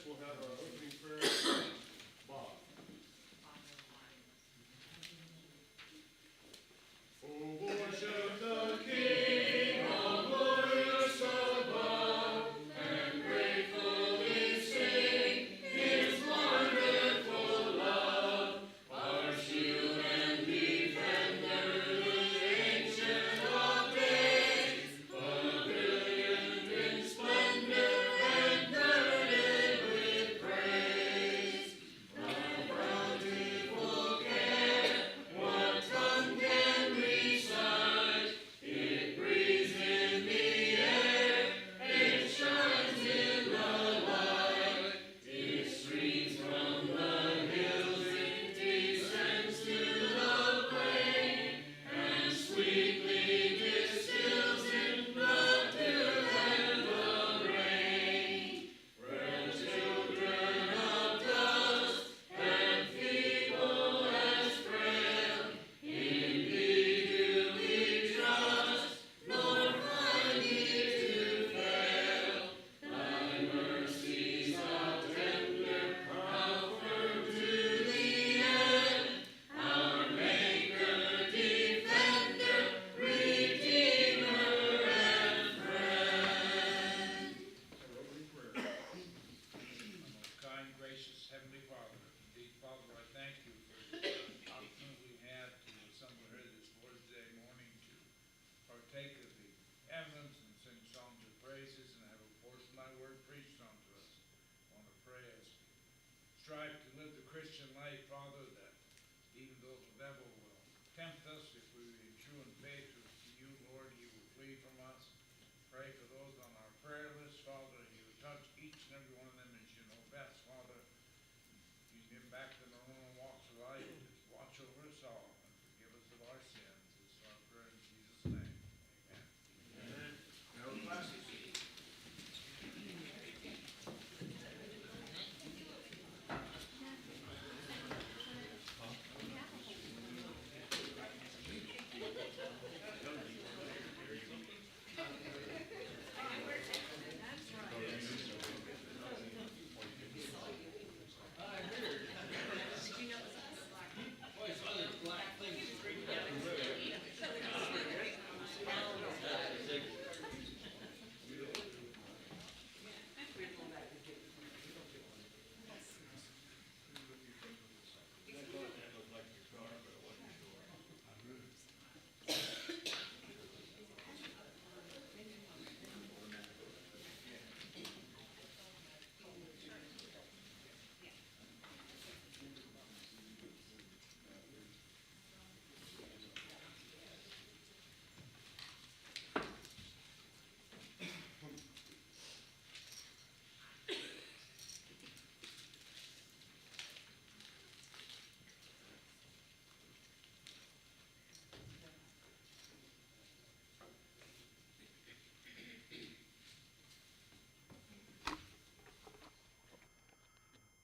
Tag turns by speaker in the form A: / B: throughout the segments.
A: we'll have our opening prayer. Bob. Oh, worship the King, all glorious above, and gratefully sing His wonderful love. Our shield and defender, the ancient of days, pavilion in splendor and girded with praise. Thy bountiful care, what tongue can recite? It breathes in the air, it shines in the light. It streams from the hills, it descends to the plain, and sweetly distills in the dew and the rain. Frail children of dust, and feeble as frail, indeed do we trust, nor find thee to fail. Thy mercies how tender, how firm to the end, our Maker, Defender, Redeemer, and Friend.
B: Most kind, gracious Heavenly Father, indeed, Father, I thank you for the opportunity we had to assemble here this Lord's Day morning to partake of the eminence and sing songs of praises and have a portion of thy word preached unto us. I want to pray as we strive to live the Christian life, Father, that even though the devil will tempt us, if we be true in faith to you, Lord, you will flee from us. Pray for those on our prayer list, Father, and you will touch each and every one of them as you know best, Father. You give back to their own walks of life. Just watch over us all and forgive us of our sins. This is our prayer in Jesus' name. Amen.
A: Now, classes.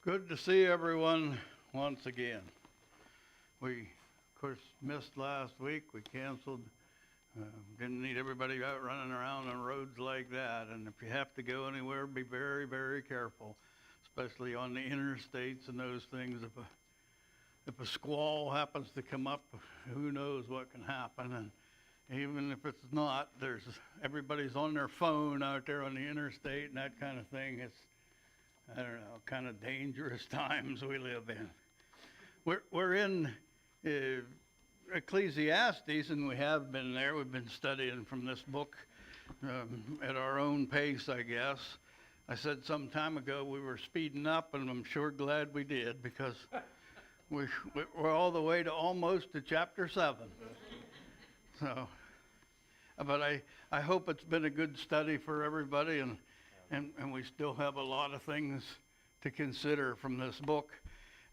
C: Good to see everyone once again. We, of course, missed last week. We canceled. Didn't need everybody out running around on roads like that. And if you have to go anywhere, be very, very careful, especially on the interstates and those things. If a squall happens to come up, who knows what can happen. And even if it's not, everybody's on their phone out there on the interstate and that kind of thing. It's, I don't know, kind of dangerous times we live in. We're in Ecclesiastes, and we have been there. We've been studying from this book at our own pace, I guess. I said some time ago we were speeding up, and I'm sure glad we did, because we're all the way to almost to chapter 7. So, but I hope it's been a good study for everybody, and we still have a lot of things to consider from this book.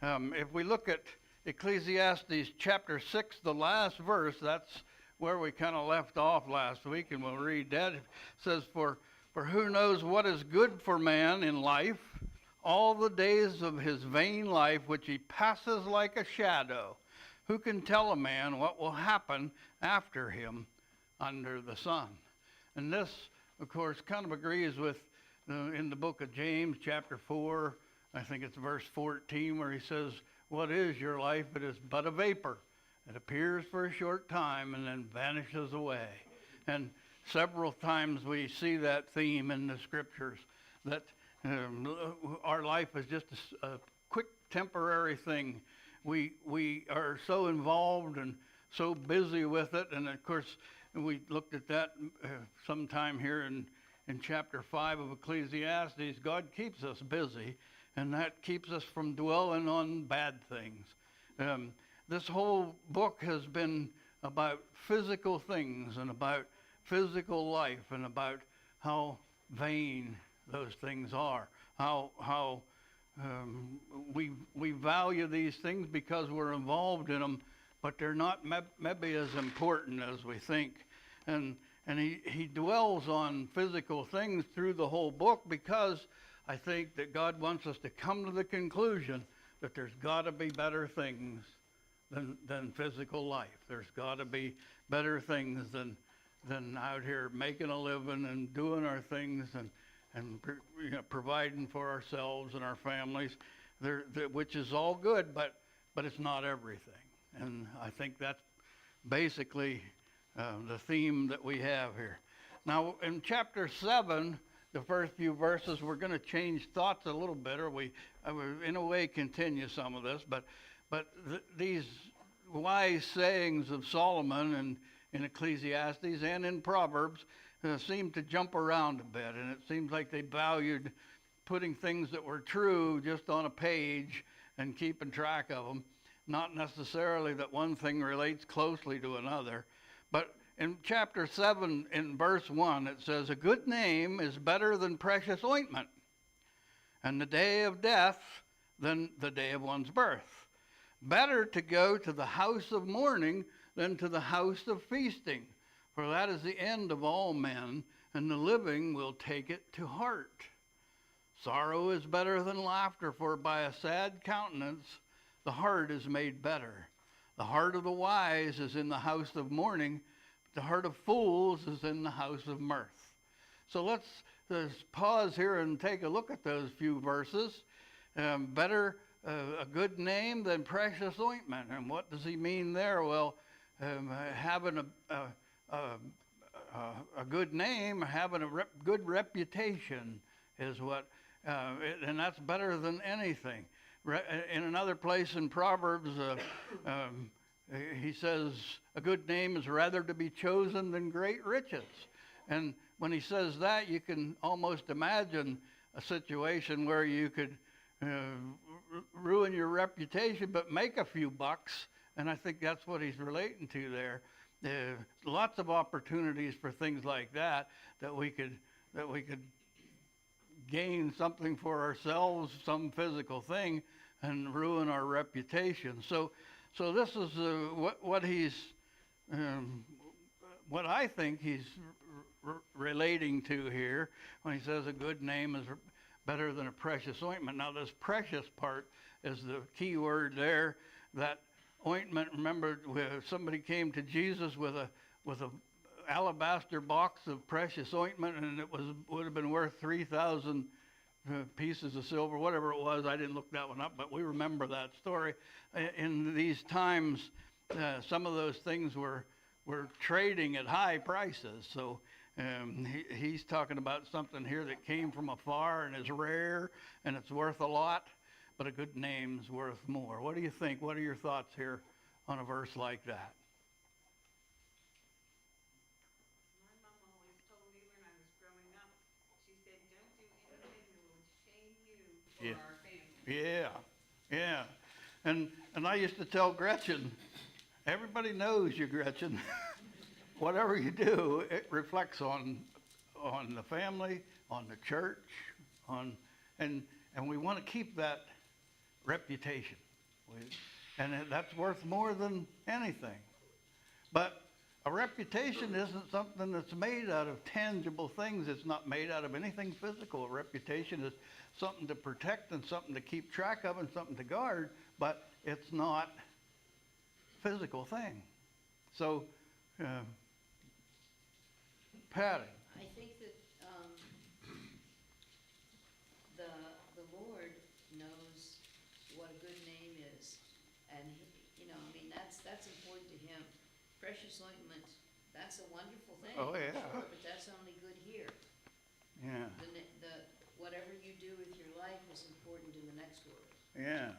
C: If we look at Ecclesiastes chapter 6, the last verse, that's where we kind of left off last week, and we'll read that. It says, For who knows what is good for man in life, all the days of his vain life, which he passes like a shadow. Who can tell a man what will happen after him under the sun? And this, of course, kind of agrees with in the book of James, chapter 4, I think it's verse 14, where he says, "What is your life? It is but a vapor. It appears for a short time and then vanishes away." And several times we see that theme in the scriptures, that our life is just a quick temporary thing. We are so involved and so busy with it. And of course, we looked at that sometime here in chapter 5 of Ecclesiastes. God keeps us busy, and that keeps us from dwelling on bad things. This whole book has been about physical things and about physical life and about how vain those things are, how we value these things because we're involved in them, but they're not maybe as important as we think. And he dwells on physical things through the whole book because I think that God wants us to come to the conclusion that there's got to be better things than physical life. There's got to be better things than out here making a living and doing our things and providing for ourselves and our families, which is all good, but it's not everything. And I think that's basically the theme that we have here. Now, in chapter 7, the first few verses, we're going to change thoughts a little bit, or I will, in a way, continue some of this, but these wise sayings of Solomon in Ecclesiastes and in Proverbs seem to jump around a bit, and it seems like they valued putting things that were true just on a page and keeping track of them, not necessarily that one thing relates closely to another. But in chapter 7, in verse 1, it says, "A good name is better than precious ointment, and the day of death than the day of one's birth. Better to go to the house of mourning than to the house of feasting, for that is the end of all men, and the living will take it to heart. Sorrow is better than laughter, for by a sad countenance the heart is made better. The heart of the wise is in the house of mourning, but the heart of fools is in the house of mirth." So let's pause here and take a look at those few verses. Better a good name than precious ointment. And what does he mean there? Well, having a good name, having a good reputation is what, and that's better than anything. In another place in Proverbs, he says, "A good name is rather to be chosen than great riches." And when he says that, you can almost imagine a situation where you could ruin your reputation but make a few bucks, and I think that's what he's relating to there. Lots of opportunities for things like that we could gain something for ourselves, some physical thing, and ruin our reputation. So this is what he's what I think he's relating to here when he says a good name is better than a precious ointment. Now, this precious part is the key word there. That ointment, remember, somebody came to Jesus with a alabaster box of precious ointment, and it would have been worth 3,000 pieces of silver, whatever it was. I didn't look that one up, but we remember that story. In these times, some of those things were trading at high prices. So he's talking about something here that came from afar and is rare and it's worth a lot, but a good name's worth more. What do you think? What are your thoughts here on a verse like that?
D: My mom always told me when I was growing up, she said, "Don't do anything that will shame you or our family."
C: Yeah. And I used to tell Gretchen, everybody knows you, Gretchen. Whatever you do, it reflects on the family, on the church, and we want to keep that reputation. And that's worth more than anything. But a reputation isn't something that's made out of tangible things. It's not made out of anything physical. A reputation is something to protect and something to keep track of and something to guard, but it's not a physical thing. So, Patty.
E: I think that a good name is. And, you know, I mean, that's important to him. Precious ointment, that's a wonderful thing.
C: Oh, yeah.
E: Sure, but that's only good here.
C: Yeah,
E: Whatever you do with your life is important in the next world.
C: yeah.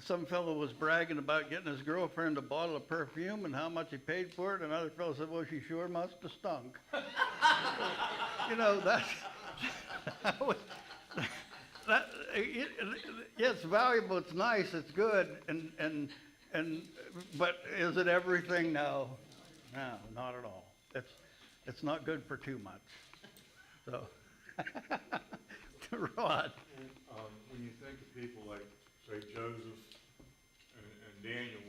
C: Some fellow was bragging about getting his girlfriend a bottle of perfume and how much he paid for it. Another fellow said, well, she sure must have stunk. You know, that, yeah, it's valuable, it's nice, it's good, but is it everything? No, not at all. It's not good for too much. So, Rod.
A: When you think of people like, say, Joseph and Daniel,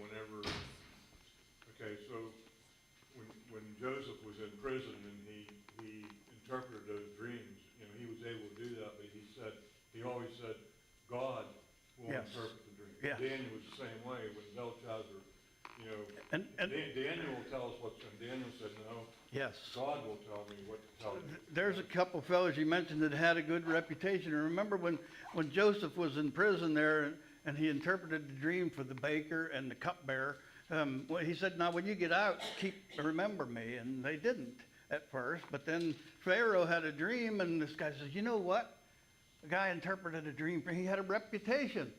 A: okay, so when Joseph was in prison and he interpreted those dreams, you know, he was able to do that, but he always said, God will
C: Yes.
A: interpret the dream.
C: Yes.
A: Daniel was the same way when Belshazzar, you know,
C: And
A: Daniel will tell us what's, and Daniel said, no,
C: yes.
A: God will tell me what to tell you.
C: There's a couple fellows you mentioned that had a good reputation. And remember when Joseph was in prison there and he interpreted the dream for the baker and the cupbearer, well, he said, now when you get out, remember me. And they didn't at first. But then Pharaoh had a dream and this guy says, you know what? The guy interpreted a dream. He had a reputation,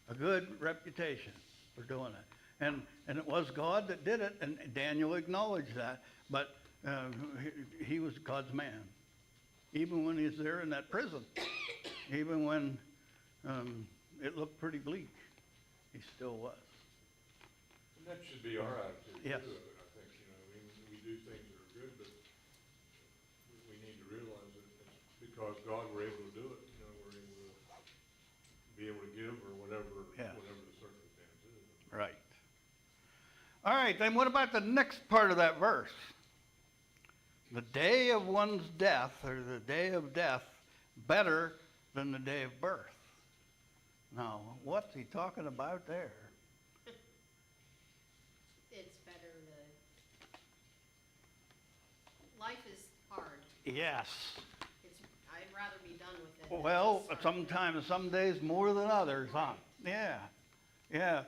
C: a good reputation for doing it. And it was God that did it, and Daniel acknowledged that. But he was God's man, even when he was there in that prison, even when it looked pretty bleak, he still was.
A: And that should be our attitude
C: Yes.
A: too, I think, you know, we do things that are good, but we need to realize that it's because God we're able to do it, you know, we're able to give or whatever
C: Yeah.
A: the circumstance is.
C: Right. All right, then what about the next part of that verse? The day of one's death, or the day of death, better than the day of birth. Now, what's he talking about there?
F: It's better life is hard.
C: Yes.
F: I'd rather be done with it. than
C: Well,
F: just start
C: sometimes, some days more than others, huh? Yeah, yeah.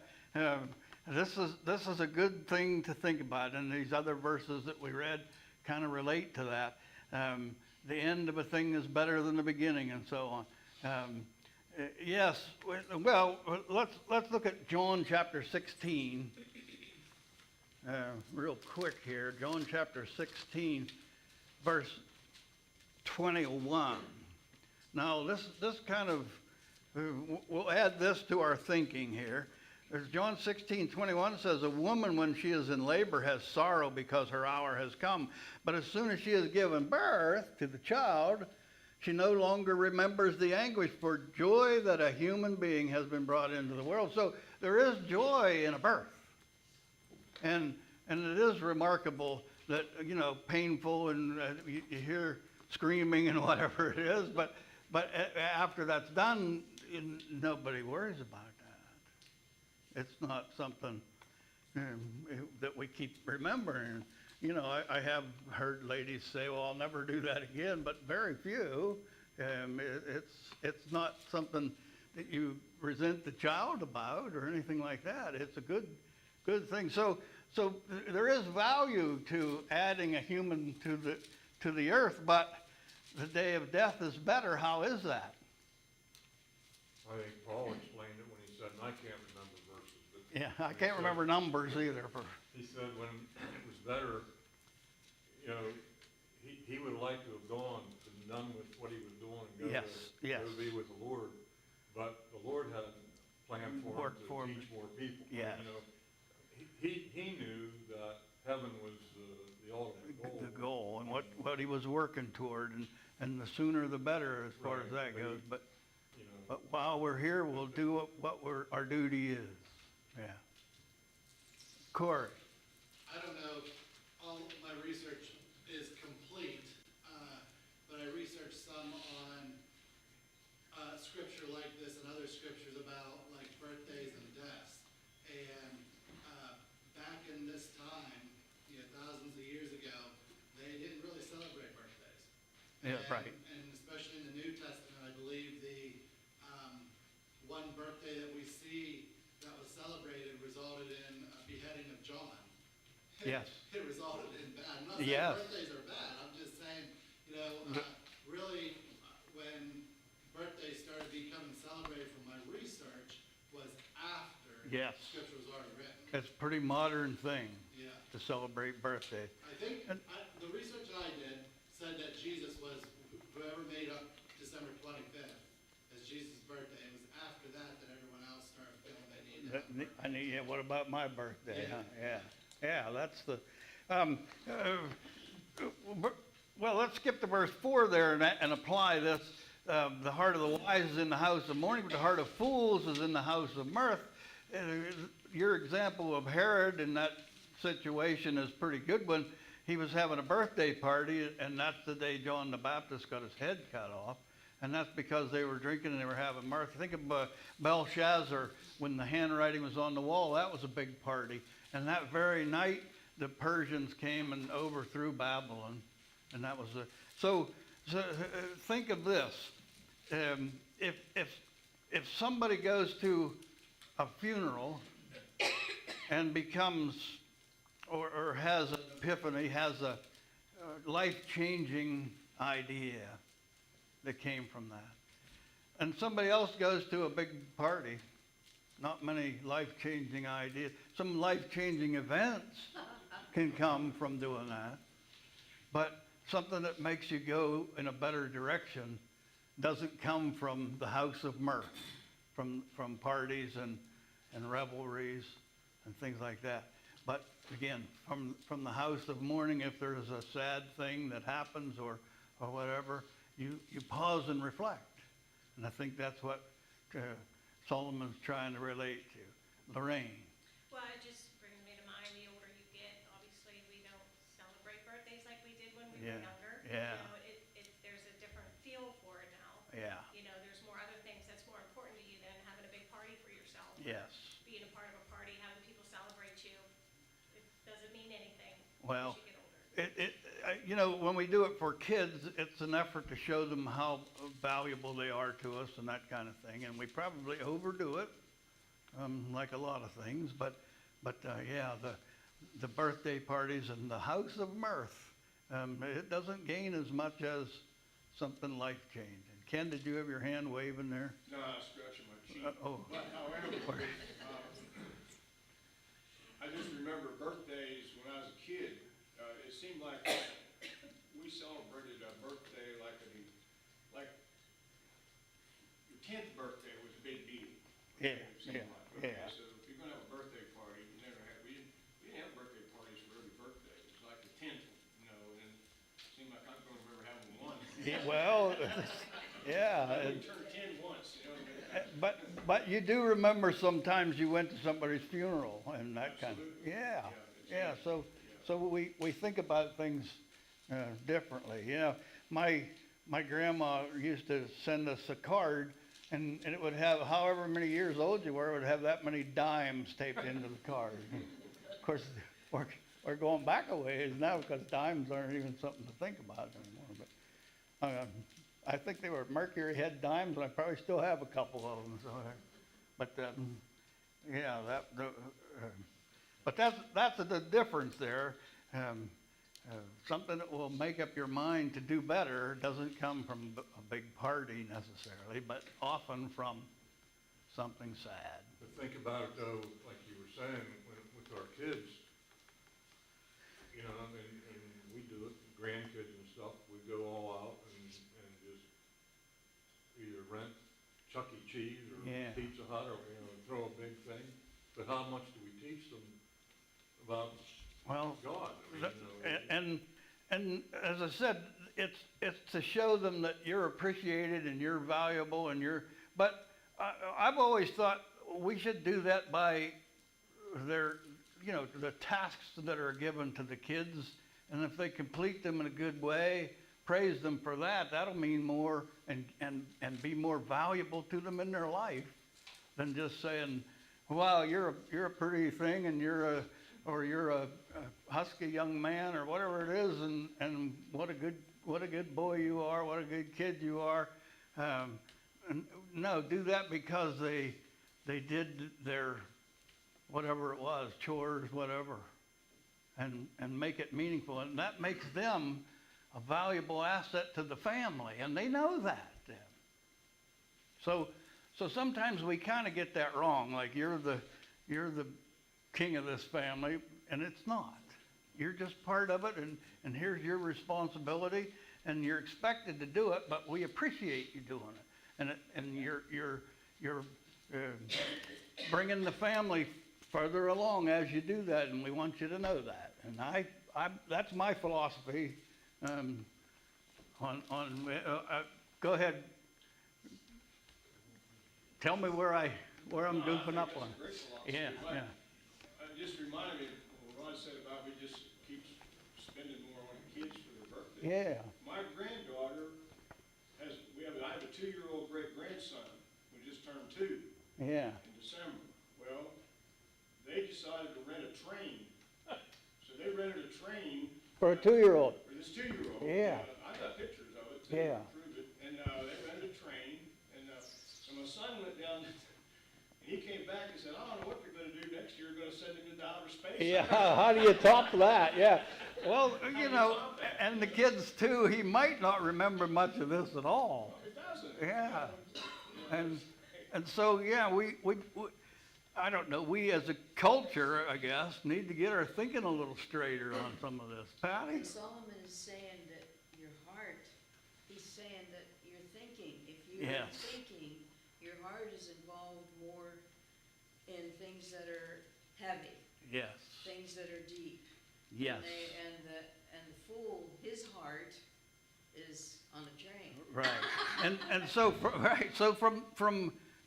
C: This is a good thing to think about, and these other verses that we read kind of relate to that. The end of a thing is better than the beginning, and so on. Yes. Well, let's look at John chapter 16. Real quick here, John chapter 16, verse 21. Now, this kind of, we'll add this to our thinking here. There's John 16:21 says, a woman when she is in labor has sorrow because her hour has come. But as soon as she has given birth to the child, she no longer remembers the anguish for joy that a human being has been brought into the world. So there is joy in a birth. And it is remarkable that, you know, painful and you hear screaming and whatever it is, but after that's done, nobody worries about that. It's not something that we keep remembering. You know, I have heard ladies say, well, I'll never do that again, but very few. It's not something that you resent the child about or anything like that. It's a good thing. So there is value to adding a human to the earth, but the day of death is better. How is that?
A: I think Paul explained it when he said, and I can't remember verses, but.
C: Yeah, I can't remember numbers either.
A: He said when it was better, you know, he would like to have gone and done with what he was doing and
C: Yes.
A: go be with the Lord. But the Lord had a plan for
C: Work
A: him
C: for
A: to
C: him.
A: teach more people.
C: Yes.
A: You know, he knew that heaven was the ultimate goal.
C: The goal and what he was working toward, and the sooner the better as far as
A: Right,
C: that goes. But
A: You know,
C: while we're here, we'll do what our duty is. Yeah. Corey.
G: I don't know if all of my research is complete, but I researched some on scripture like this and other scriptures about like birthdays and deaths. And back in this time, you know, thousands of years ago, they didn't really celebrate birthdays.
C: Yeah, right.
G: And especially in the New Testament, I believe the one birthday that we see that was celebrated resulted in a beheading of John.
C: Yes.
G: It resulted in bad. I'm not saying
C: Yes.
G: birthdays are bad. I'm just saying, you know, really, when birthdays started becoming celebrated from my research was after
C: Yes.
G: Scripture was already written.
C: It's a pretty modern thing
G: Yeah.
C: to celebrate birthday.
G: I think,
C: And-
G: the research I did said that Jesus was, whoever made up December 25th as Jesus' birthday. It was after that that everyone else started feeling they needed to have a birthday.
C: I need, yeah, what about my birthday,
G: Yeah.
C: huh? Yeah, yeah, that's the, well, let's skip to verse 4 there and apply this. The heart of the wise is in the house of mourning, but the heart of fools is in the house of mirth. Your example of Herod in that situation is a pretty good one. He was having a birthday party, and that's the day John the Baptist got his head cut off. And that's because they were drinking and they were having mirth. Think of Belshazzar, when the handwriting was on the wall, that was a big party. And that very night, the Persians came and overthrew Babylon. And that was so think of this. If somebody goes to a funeral and becomes, or has an epiphany, has a life-changing idea that came from that. And somebody else goes to a big party, not many life-changing ideas. Some life-changing events can come from doing that. But something that makes you go in a better direction doesn't come from the house of mirth, from parties and revelries and things like that. But again, from the house of mourning, if there's a sad thing that happens or whatever, you pause and reflect. And I think that's what Solomon's trying to relate to. Lorraine.
H: Well, it just brings me to mind, the older you get, obviously, we don't celebrate birthdays like we did when we were
C: Yeah,
H: younger.
C: yeah.
H: You know, there's a different feel for it now.
C: Yeah.
H: You know, there's more other things that's more important to you than having a big party for yourself.
C: Yes.
H: Being a part of a party, having people celebrate you, it doesn't mean anything
C: Well,
H: as you get older.
C: you know, when we do it for kids, it's an effort to show them how valuable they are to us and that kind of thing. And we probably overdo it, like a lot of things. But yeah, the birthday parties and the house of mirth, it doesn't gain as much as something life-changing. Ken, did you have your hand waving there?
A: No, I was scratching my cheek.
C: Oh.
A: But however, I just remember birthdays when I was a kid. It seemed like we celebrated a birthday like your 10th birthday was a big deal.
C: Yeah,
A: It seemed
C: yeah,
A: like. Okay,
C: yeah.
A: so if you're gonna have a birthday party, we didn't have birthday parties for every birthday. It was like the 10th, you know, and it seemed like I can only remember having one.
C: Yeah, well, yeah.
A: We turned 10 once, you know.
C: But you do remember sometimes you went to somebody's funeral and that kind of,
A: Absolutely.
C: yeah,
A: Yeah,
C: yeah. So we think about things differently. You know, my grandma used to send us a card, and it would have, however many years old you were, it would have that many dimes taped into the card. Of course, we're going back a ways now because dimes aren't even something to think about anymore. But I think they were Mercury head dimes, and I probably still have a couple of them. So, but yeah, but that's the difference there. Something that will make up your mind to do better doesn't come from a big party necessarily, but often from something sad.
A: But think about it though, like you were saying, with our kids, you know, and we do it, grandkids and stuff, we go all out and just either rent Chuck E. Cheese or
C: Yeah.
A: Pizza Hut or, you know, throw a big thing. But how much do we teach them about
C: Well,
A: God? I mean, you know,
C: and as I said, it's to show them that you're appreciated and you're valuable and but I've always thought we should do that by the tasks that are given to the kids, and if they complete them in a good way, praise them for that. That'll mean more and be more valuable to them in their life than just saying, wow, you're a pretty thing and you're a husky young man or whatever it is, and what a good boy you are, what a good kid you are. No, do that because they did their, whatever it was, chores, whatever, and make it meaningful. And that makes them a valuable asset to the family, and they know that then. So sometimes we kind of get that wrong, like you're the king of this family, and it's not. You're just part of it, and here's your responsibility, and you're expected to do it, but we appreciate you doing it. And you're bringing the family further along as you do that, and we want you to know that. And I that's my philosophy. Go ahead. Tell me where I'm goofing up on. Yeah.
I: It just reminded me of what Ron said about we just keep spending more on kids for their birthday.
C: Yeah.
I: My granddaughter I have a 2-year-old great-grandson who just turned 2
C: Yeah.
I: in December. Well, they decided to rent a train. So they rented a train
C: For a 2-year-old.
I: for this 2-year-old.
C: Yeah.
I: I got pictures of it. to
C: Yeah.
I: prove it. And they rented a train, and so my son went down, and he came back and said, I don't know what you're gonna do next year, you're gonna send him into outer space.
C: Yeah, how do you top that? Yeah. Well, you know, and the kids too, he might not remember much of this at all.
I: It doesn't.
C: Yeah. And so, yeah, we I don't know, we as a culture, I guess, need to get our thinking a little straighter on some of this. Patty?
E: And Solomon is saying that your heart, he's saying that you're thinking. If you're
C: Yes.
E: thinking, your heart is involved more in things that are heavy,
C: Yes.
E: things that are deep.
C: Yes.
E: And the fool, his heart is on a train.
C: Right. And so,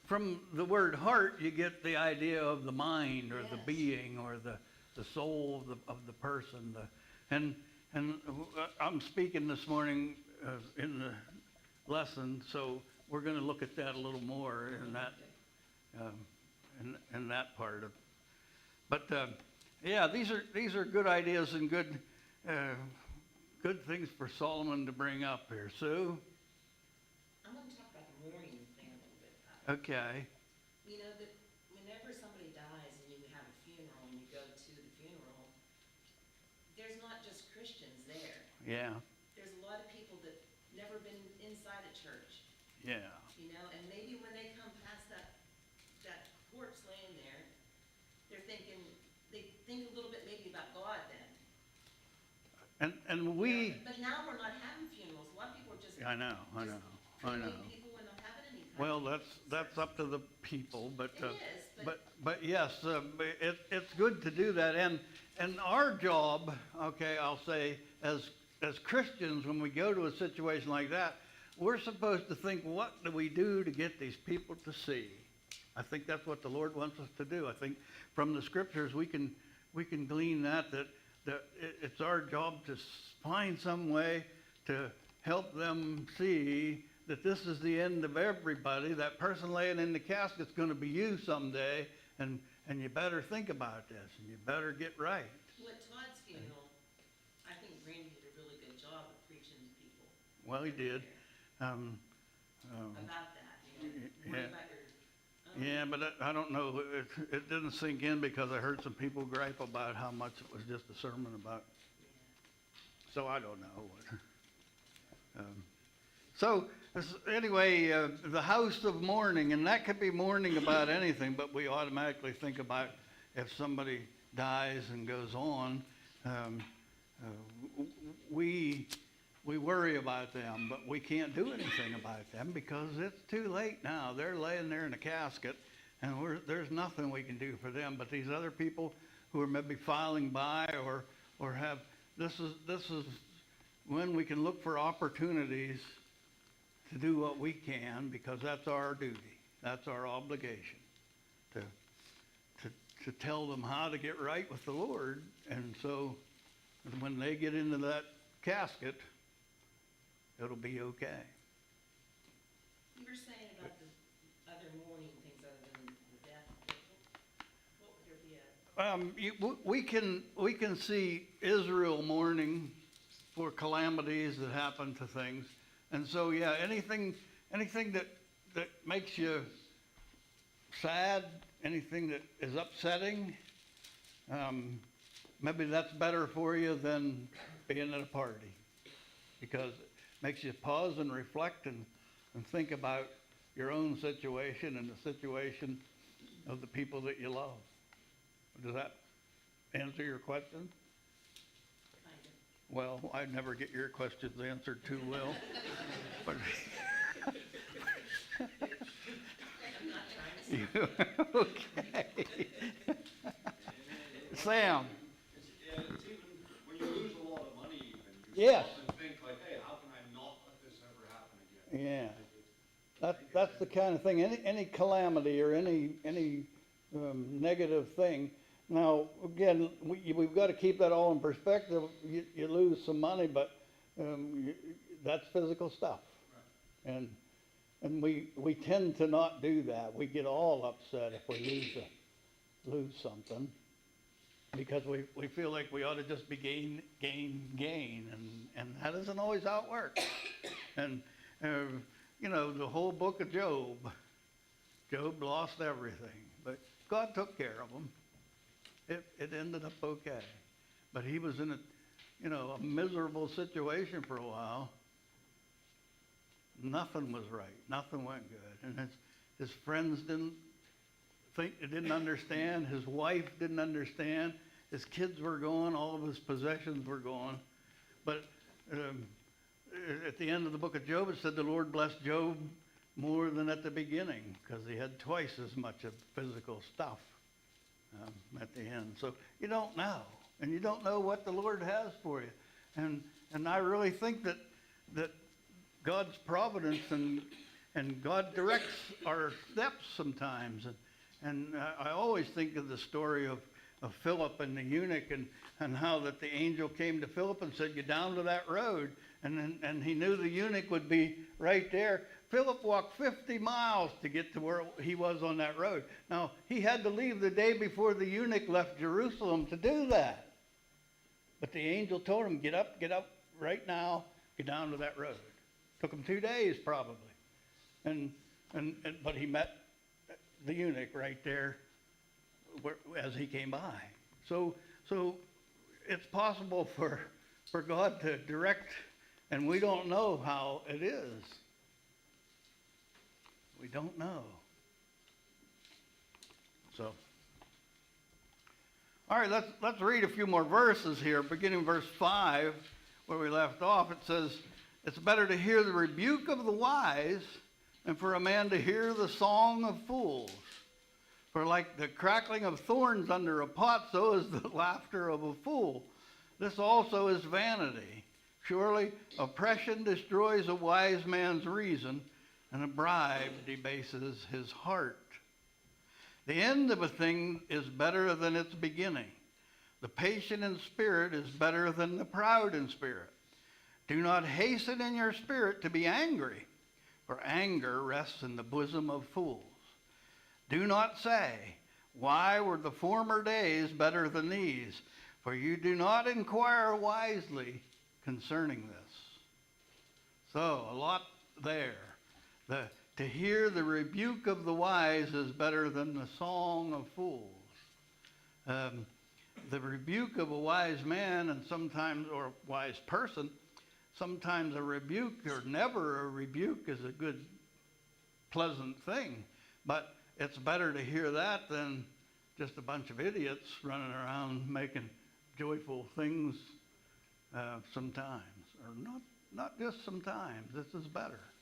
C: from the word heart, you get the idea of the mind or the
E: Yes.
C: being or the soul of the person. And I'm speaking this morning in the lesson, so we're going to look at that a little more in that part of. But yeah, these are good ideas and good things for Solomon to bring up here. Sue?
J: I'm gonna talk about the mourning thing a little bit.
C: Okay.
J: You know, that whenever somebody dies and you have a funeral and you go to the funeral, there's not just Christians there.
C: Yeah.
J: There's a lot of people that never been inside a church,
C: Yeah.
J: you know, and maybe when they come past that corpse laying there, they think a little bit maybe about God then.
C: And we.
J: But now we're not having funerals. A lot of people are just.
C: I know.
J: cremating people and not having any kind
C: Well,
J: of
C: that's up to the people, but
J: It is,
C: but yes, it's good to do that. And our job, okay, I'll say, as Christians, when we go to a situation like that, we're supposed to think, what do we do to get these people to see? I think that's what the Lord wants us to do. I think from the scriptures we can glean that it's our job to find some way to help them see that this is the end of everybody. That person laying in the casket's going to be you someday, and you better think about this, and you better get right.
J: Well, at Todd's funeral, I think Randy did a really good job of preaching to people
C: Well, he did.
J: about that, you know,
C: yeah.
J: worry about your own.
C: Yeah, but I don't know. It didn't sink in because I heard some people gripe about how much it was just a sermon about. So I don't know. Anyway, the house of mourning, and that could be mourning about anything, but we automatically think about if somebody dies and goes on, we worry about them, but we can't do anything about them because it's too late now. They're laying there in a casket, and there's nothing we can do for them. But these other people who are maybe filing by or have, this is when we can look for opportunities to do what we can, because that's our duty, that's our obligation, to tell them how to get right with the Lord. And so when they get into that casket, it'll be okay.
J: You were saying about the other mourning things other than the death. What would there be
C: We can see Israel mourning for calamities that happen to things, and so yeah, anything that makes you sad, anything that is upsetting, maybe that's better for you than being at a party, because it makes you pause and reflect and think about your own situation and the situation of the people that you love. Does that answer your question?
J: Kind of.
C: Well, I never get your questions answered too well, but
J: I'm not trying to say.
C: okay. Sam.
K: Yeah, it's even, when you lose a lot of money even, you
C: Yes.
K: stop and think like, hey, how can I not let this ever happen again?
C: Yeah, that's the kind of thing, any calamity or any negative thing. Now, again, we've got to keep that all in perspective. You lose some money, but that's physical stuff. Right. And we tend to not do that. We get all upset if we lose something, because we feel like we ought to just be gain, and that isn't always how it works. And you know, the whole book of Job lost everything, but God took care of him. It ended up okay, but he was in a miserable situation for a while. Nothing was right. Nothing went good, and his friends didn't understand. His wife didn't understand. His kids were gone. All of his possessions were gone. But at the end of the book of Job, it said the Lord blessed Job more than at the beginning, because he had twice as much of physical stuff at the end. So you don't know, and you don't know what the Lord has for you. And I really think that God's providence and God directs our steps sometimes. And I always think of the story of Philip and the eunuch, and how that the angel came to Philip and said, "Get down to that road." And he knew the eunuch would be right there. Philip walked 50 miles to get to where he was on that road. Now, he had to leave the day before the eunuch left Jerusalem to do that. But the angel told him, get up right now, get down to that road. Took him 2 days probably. But he met the eunuch right there as he came by. So it's possible for God to direct, and we don't know how it is. We don't know. So, all right, let's read a few more verses here. Beginning verse 5, where we left off, it says, "It's better to hear the rebuke of the wise than for a man to hear the song of fools. For like the crackling of thorns under a pot, so is the laughter of a fool. This also is vanity. Surely oppression destroys a wise man's reason, and a bribe debases his heart. The end of a thing is better than its beginning. The patient in spirit is better than the proud in spirit. Do not hasten in your spirit to be angry, for anger rests in the bosom of fools. Do not say, why were the former days better than these? For you do not inquire wisely concerning this." So, a lot there. To hear the rebuke of the wise is better than the song of fools. The rebuke of a wise man, and sometimes, or a wise person, sometimes a rebuke or never a rebuke is a good, pleasant thing. But it's better to hear that than just a bunch of idiots running around making joyful things sometimes. Or not just sometimes. This is better.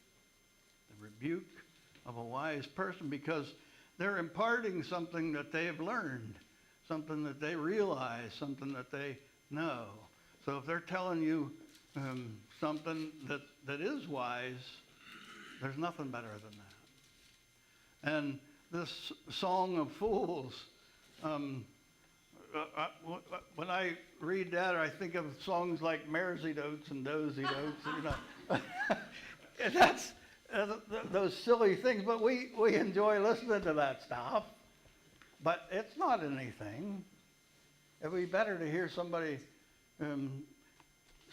C: The rebuke of a wise person, because they're imparting something that they've learned, something that they realize, something that they know. So if they're telling you something that is wise, there's nothing better than that. And this song of fools, when I read that, I think of songs like Maresy Dotes and Dozy Dotes, you know. And that's those silly things, but we enjoy listening to that stuff. But it's not anything. It'd be better to hear somebody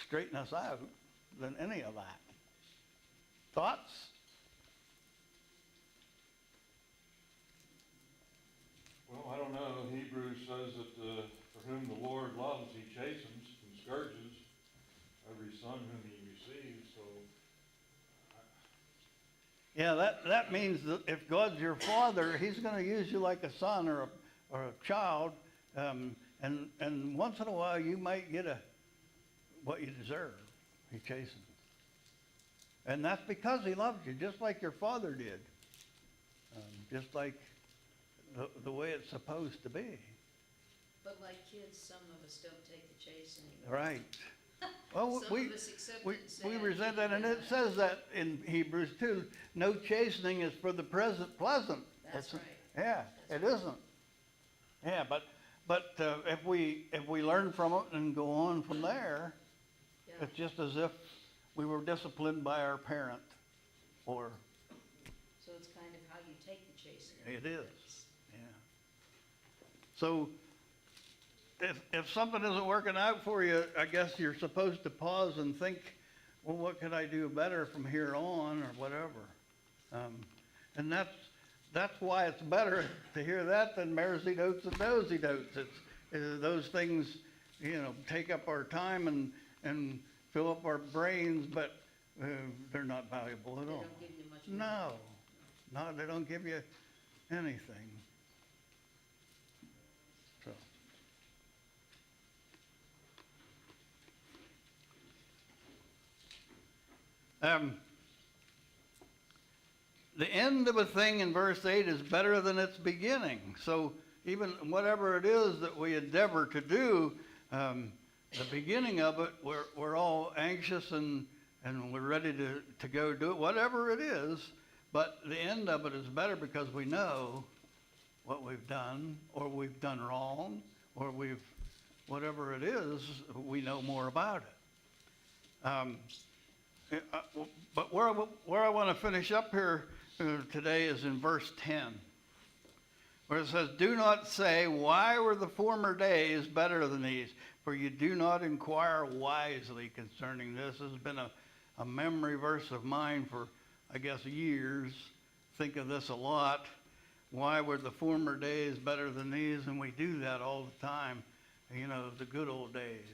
C: straighten us out than any of that. Thoughts?
A: says that, for whom the Lord loves, he chastens and scourges every son whom he receives, so.
C: Yeah, that means that if God's your father, he's gonna use you like a son or a child, and once in a while you might get what you deserve. He chastens. And that's because he loves you, just like your father did. Just like the way it's supposed to be.
E: But like kids, some of us don't take the chastening.
C: Right. Well,
E: Some of us accept it and say,
C: we
E: "I
C: resent
E: need
C: that, and it says that in Hebrews 2, no chastening is for the present pleasant.
E: That's right.
C: Yeah, it isn't. Yeah, but if we learn from it and go on from there,
E: Yeah.
C: it's just as if we were disciplined by our parent, or
E: So it's kind of how you take the chastening.
C: it is. Yeah. So if something isn't working out for you, I guess you're supposed to pause and think, well, what could I do better from here on, or whatever. And that's why it's better to hear that than maresy dotes and nosy dotes. It's those things, take up our time and fill up our brains, but they're not valuable at
E: They
C: all.
E: don't give you much.
C: No, they don't give you anything. So. The end of a thing in verse 8 is better than its beginning. So even whatever it is that we endeavor to do, the beginning of it, we're all anxious and we're ready to go do it, whatever it is. But the end of it is better because we know what we've done, or we've done wrong, or whatever it is, we know more about it. But where I want to finish up here today is in verse 10, where it says, "Do not say, why were the former days better than these? For you do not inquire wisely concerning this." This has been a memory verse of mine for, I guess, years. Think of this a lot. Why were the former days better than these? And we do that all the time. The good old days,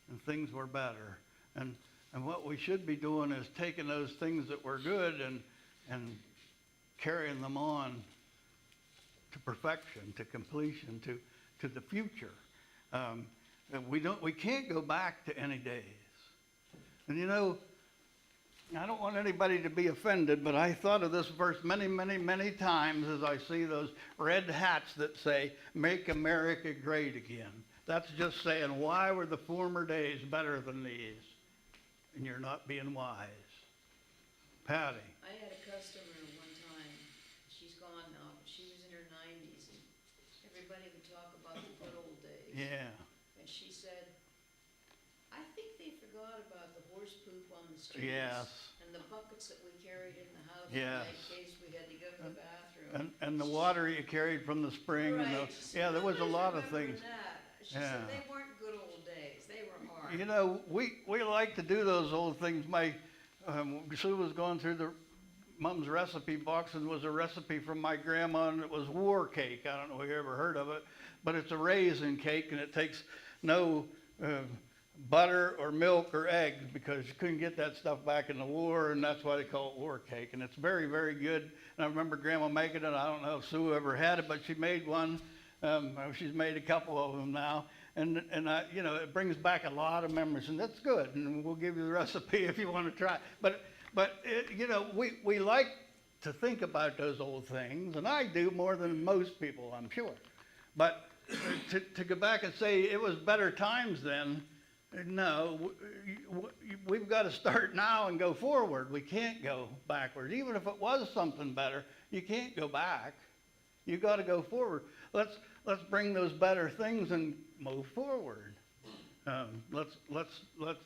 C: and things were better. And what we should be doing is taking those things that were good and carrying them on to perfection, to completion, to the future. And we can't go back to any days. And I don't want anybody to be offended, but I thought of this verse many, many, many times as I see those red hats that say, "Make America Great Again." That's just saying, why were the former days better than these? And you're not being wise. Patty.
E: I had a customer one time, she's gone now, but she was in her 90s, and everybody would talk about the good old days.
C: Yeah.
E: And she said, "I think they forgot about the horse poop on the streets.
C: Yes.
E: And the buckets that we carried in the house
C: Yes.
E: in case we had to go to the bathroom."
C: And the water you carried from the spring.
E: Right.
C: Yeah, there was a lot of
E: Remember
C: things.
E: that. She
C: Yeah.
E: said they weren't good old days, they were hard.
C: We like to do those old things. Sue was going through the Mom's recipe box, and was a recipe from my grandma, and it was war cake. I don't know if you ever heard of it, but it's a raisin cake, and it takes no butter or milk or eggs, because you couldn't get that stuff back in the war, and that's why they call it war cake. And it's very, very good. And I remember Grandma making it. I don't know if Sue ever had it, but she made one. She's made a couple of them now, and it brings back a lot of memories, and that's good. And we'll give you the recipe if you want to try. But we like to think about those old things, and I do more than most people, I'm sure. But to go back and say it was better times then, no, we've got to start now and go forward. We can't go backward. Even if it was something better, you can't go back. You got to go forward. Let's bring those better things and move forward. Let's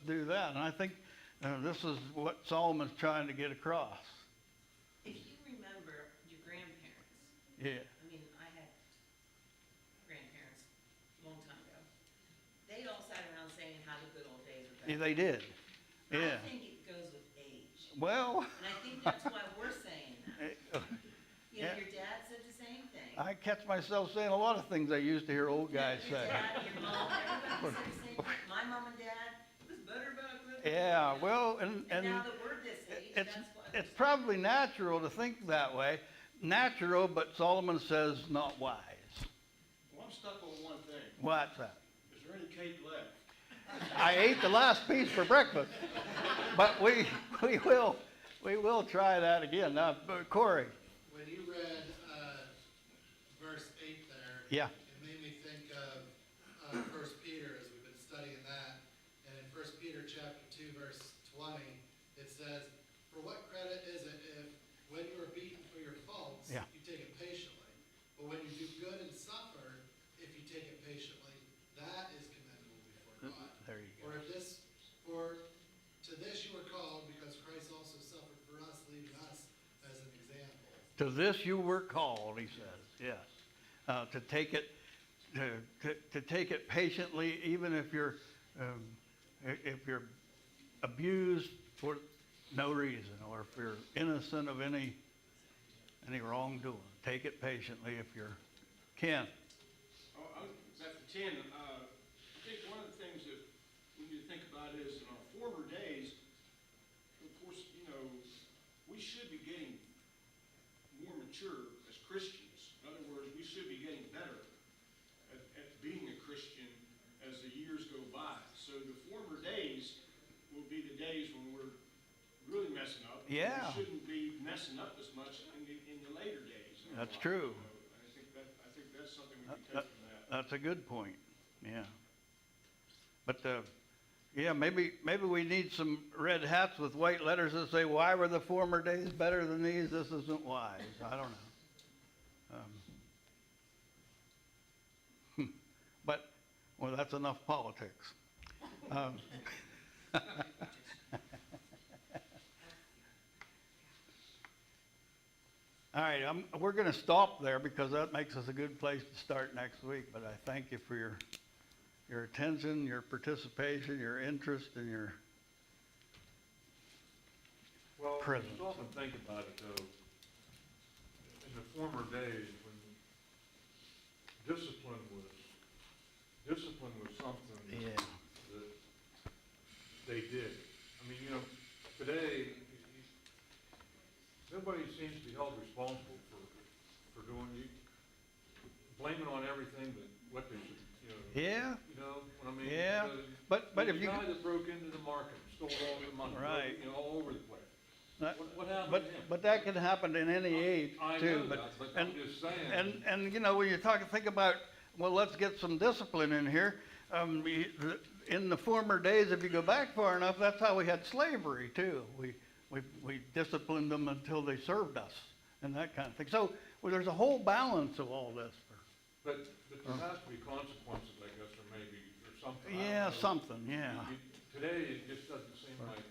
C: do that. And I think this is what Solomon's trying to get across.
J: If you remember your grandparents,
C: Yeah.
J: I mean, I had grandparents a long time ago. They all sat around saying how the good old days were
C: Yeah,
J: better.
C: they did. Yeah.
J: I think it goes with age.
C: Well,
J: And I think that's why we're saying that.
C: yeah.
J: Your dad said the same thing.
C: I catch myself saying a lot of things I used to hear old guys
J: Your
C: say.
J: dad, your mom, everybody said the same thing. My mom and dad, it was better back then.
C: Yeah, well,
J: And now that we're this age,
C: it's,
J: that's what.
C: it's probably natural to think that way. Natural, but Solomon says not wise.
I: Well, I'm stuck on one thing.
C: What's that?
I: Is there any cake left?
C: I ate the last piece for breakfast, but we will try that again. Now, Corey.
G: When you read, verse 8 there.
C: Yeah.
G: It made me think of, 1 Peter, as we've been studying that. And in 1 Peter chapter 2, verse 20, it says, "For what credit is it if, when you are beaten for your faults,
C: Yeah.
G: you take it patiently? But when you do good and suffer, if you take it patiently, that is commendable before God."
C: There you go.
G: To this you were called, because Christ also suffered for us, leaving us as an example.
C: To this you were called, he says, yes. To take it patiently, even if you're abused for no reason, or if you're innocent of any wrongdoing. Take it patiently if you're Ken.
I: After 10, I think one of the things that we need to think about is in our former days, of course, we should be getting more mature as Christians. In other words, we should be getting better at being a Christian as the years go by. So the former days will be the days when we're really messing up.
C: Yeah.
I: We shouldn't be messing up as much in the later days. of our
C: That's
I: life.
C: true.
I: I think that's something we can take from that.
C: That's a good point, yeah. But, yeah, maybe we need some red hats with white letters that say, why were the former days better than these? This isn't wise. I don't know. But, well, that's enough politics. All right, we're going to stop there because that makes us a good place to start next week. But I thank you for your attention, your participation, your interest, and your
A: Well,
C: presence.
A: you stop and think about it though, in the former days when discipline was something
C: Yeah.
A: that they did. I mean, today, nobody seems to be held responsible for doing, blaming on everything but what they should,
C: Yeah.
A: you know what I mean?
C: Yeah,
A: Because
C: but if
A: the
C: you
A: guy that broke into the market, stole all the money,
C: Right.
A: all over the place.
C: That-
A: What happened
C: But,
A: to him?
C: but that can happen in any age
A: I
C: too.
A: know that, but I'm just saying.
C: And when you think about, well, let's get some discipline in here. In the former days, if you go back far enough, that's how we had slavery too. We disciplined them until they served us and that kind of thing. So, well, there's a whole balance of all this.
A: But there has to be consequences, I guess, or something. I don't
C: Yeah,
A: know.
C: something, yeah.
A: Today, it just doesn't seem like, that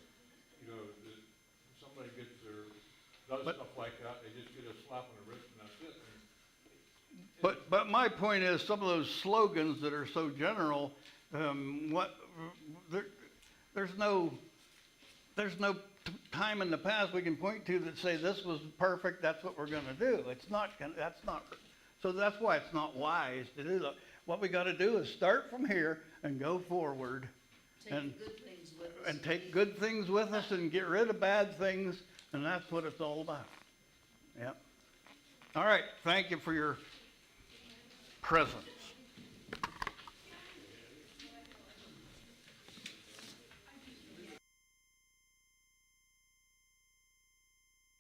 A: somebody does
C: But-
A: stuff like that, they just get a slap on the wrist and that's it.
C: But my point is, some of those slogans that are so general, there's no time in the past we can point to that say this was perfect. That's what we're going to do. It's not. That's not. So that's why it's not wise to do that. What we got to do is start from here and go forward, and
E: Take good things with us.
C: and take good things with us and get rid of bad things, and that's what it's all about. Yep. All right. Thank you for your presence.